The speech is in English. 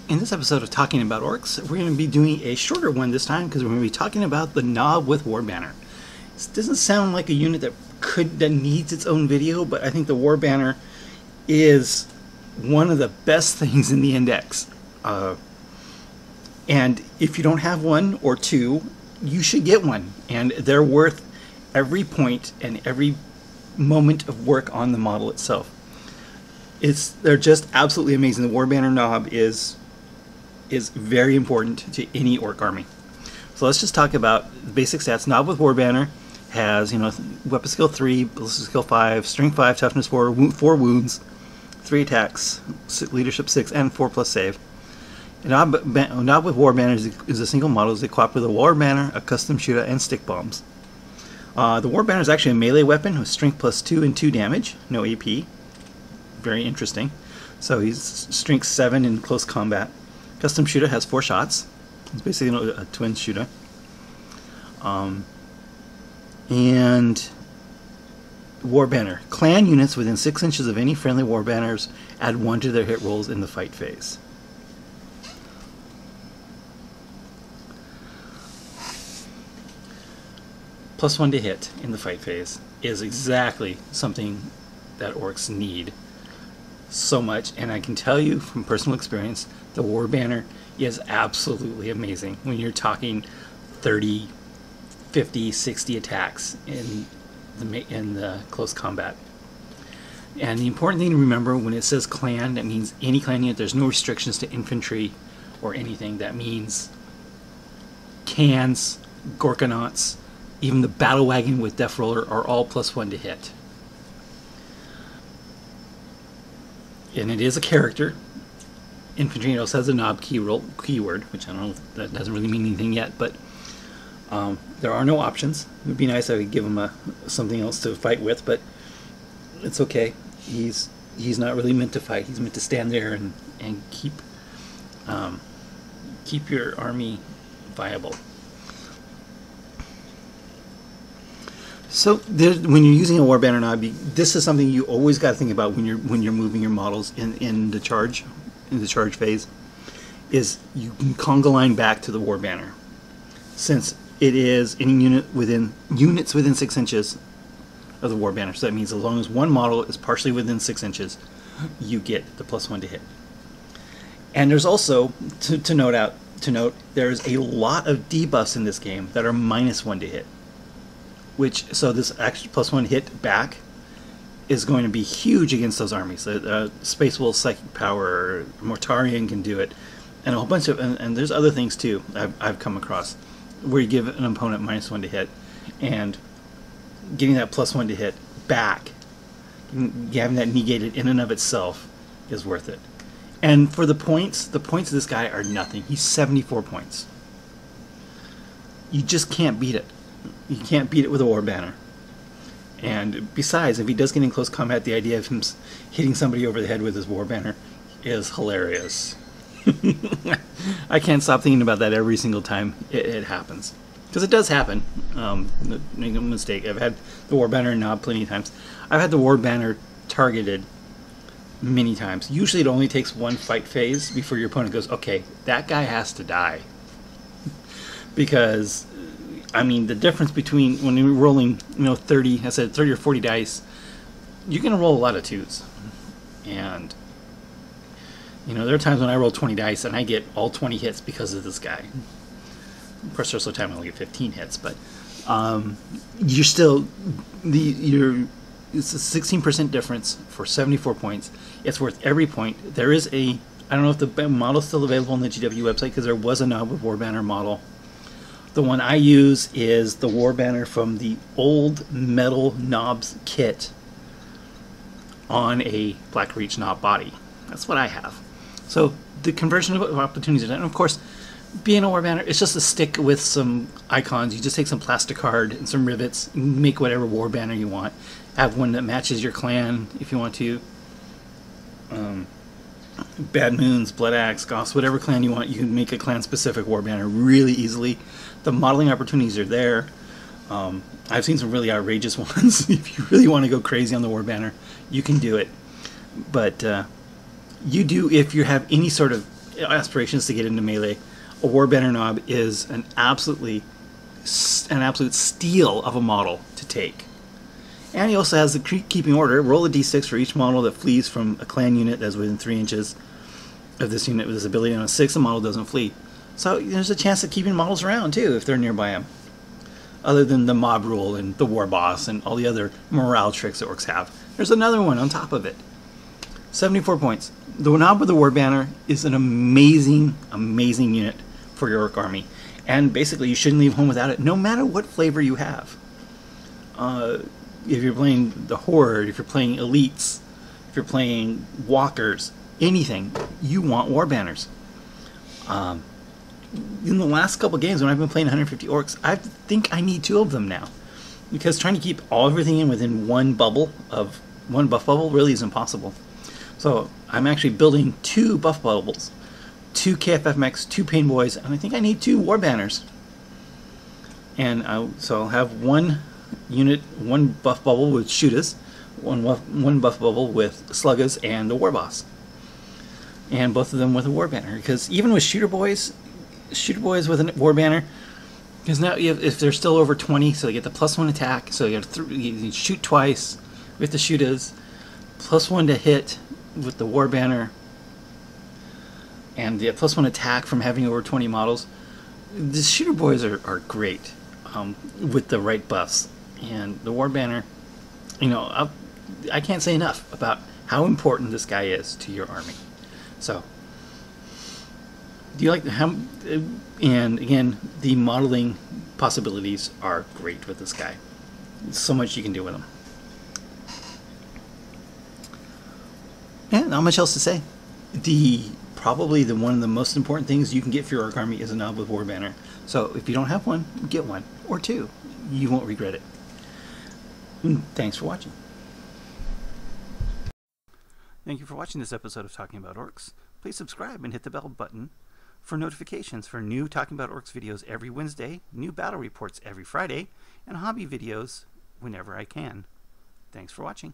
In this episode of Talking About Orks, we're going to be doing a shorter one this time because we're going to be talking about the Nob with War Banner. This doesn't sound like a unit that needs its own video, but I think the War Banner is one of the best things in the index. And if you don't have one or two, you should get one. And they're worth every point and every moment of work on the model itself. They're just absolutely amazing. The War Banner Nob is very important to any Ork army. So let's just talk about the basic stats. Nob with War Banner has, weapon skill 3, ballistic skill 5, strength 5, toughness 4, 4 wounds, 3 attacks, leadership 6, and 4+ save. Nob with War Banner is a single model. It's equipped with a War Banner, a custom shooter, and stick bombs. The War Banner is actually a melee weapon with strength +2 and 2 damage, no AP. Very interesting. So he's strength 7 in close combat. Custom shooter has 4 shots. It's basically a twin shooter. And War Banner. Clan units within 6 inches of any friendly War Banners add 1 to their hit rolls in the fight phase. +1 to hit in the fight phase is exactly something that Orks need so much, and I can tell you from personal experience, the War Banner is absolutely amazing when you're talking 30, 50, 60 attacks in the close combat. And the important thing to remember when it says clan, that means any clan unit. There's no restrictions to infantry or anything. That means cans, Gorkanauts, even the battle wagon with Death Roller are all +1 to hit. And it is a character. Infantry also has a Nob keyword, which I don't know if that doesn't really mean anything yet, but there are no options. It would be nice if I could give him something else to fight with, but it's okay. He's not really meant to fight. He's meant to stand there and keep your army viable. So when you're using a War Banner Nob, this is something you always got to think about when you're moving your models in the charge phase. Is you can conga line back to the War Banner, since it is any units within 6 inches of the War Banner. So that means as long as one model is partially within 6 inches, you get the +1 to hit. And there's also to note there's a lot of debuffs in this game that are -1 to hit. So this extra +1 hit back is going to be huge against those armies. Space Wolf, Psychic Power, Mortarion can do it, and a whole bunch of and there's other things too I've come across where you give an opponent -1 to hit, and getting that +1 to hit back, having that negated in and of itself is worth it. And for the points of this guy are nothing. He's 74 points. You just can't beat it. You can't beat it with a War Banner. And besides, if he does get in close combat, the idea of him hitting somebody over the head with his War Banner is hilarious. I can't stop thinking about that every single time it happens. Because it does happen. Make no mistake. I've had the War Banner Nob plenty of times. I've had the War Banner targeted many times. Usually it only takes one fight phase before your opponent goes, okay, that guy has to die. Because I mean, the difference between when you're rolling, 30 or 40 dice, you're going to roll a lot of 2s. And, there are times when I roll 20 dice and I get all 20 hits because of this guy. Of course, there's also time I only get 15 hits, but you're still, it's a 16% difference for 74 points. It's worth every point. There is I don't know if the model's still available on the GW website, because there was a Nob with War Banner model. The one I use is the War Banner from the old metal Nobs kit on a Black Reach Nob body. That's what I have. So the conversion of opportunities are done. And of course, being a War Banner, it's just a stick with some icons. You just take some plastic card and some rivets, and make whatever War Banner you want. Have one that matches your clan if you want to. Bad Moons, Blood Axe, Goths, whatever clan you want, you can make a clan-specific War Banner really easily. The modeling opportunities are there. I've seen some really outrageous ones. If you really want to go crazy on the War Banner, you can do it. But you do, if you have any sort of aspirations to get into melee, a Warbanner Knob is an absolute steal of a model to take. And he also has the keeping order. Roll a d6 for each model that flees from a clan unit that's within 3 inches of this unit with this ability. On a 6, the model doesn't flee. So there's a chance of keeping models around too if they're nearby him. Other than the mob rule and the war boss and all the other morale tricks that Orks have. There's another one on top of it. 74 points. The Knob with the War Banner is an amazing, amazing unit for your Ork army. And basically you shouldn't leave home without it, no matter what flavor you have. If you're playing the Horde, if you're playing Elites, if you're playing Walkers, anything, you want War Banners. In the last couple games when I've been playing 150 Orks, I think I need 2 of them now. Because trying to keep everything in within one buff bubble really is impossible. So I'm actually building 2 buff bubbles, 2 KFF mechs, 2 Pain Boys, and I think I need 2 War Banners. And so I'll have 1 unit, 1 buff bubble with Shooters, one buff bubble with Sluggas and the War Boss. And both of them with a War Banner. Because even with Shooter Boys with a War Banner, because now if they're still over 20, so they get the +1 attack, so you shoot twice with the Shooters, +1 to hit with the War Banner, and the +1 attack from having over 20 models. The Shooter Boys are great with the right buffs. And the War Banner, you know, I can't say enough about how important this guy is to your army. So, do you like how? And again, the modeling possibilities are great with this guy. So much you can do with him. Yeah, not much else to say. Probably one of the most important things you can get for your Ork army is a Knob with War Banner. So if you don't have one, get 1 or 2. You won't regret it. Thanks for watching. Thank you for watching this episode of Talking About Orks. Please subscribe and hit the bell button for notifications for new Talking About Orks videos every Wednesday, new battle reports every Friday, and hobby videos whenever I can. Thanks for watching.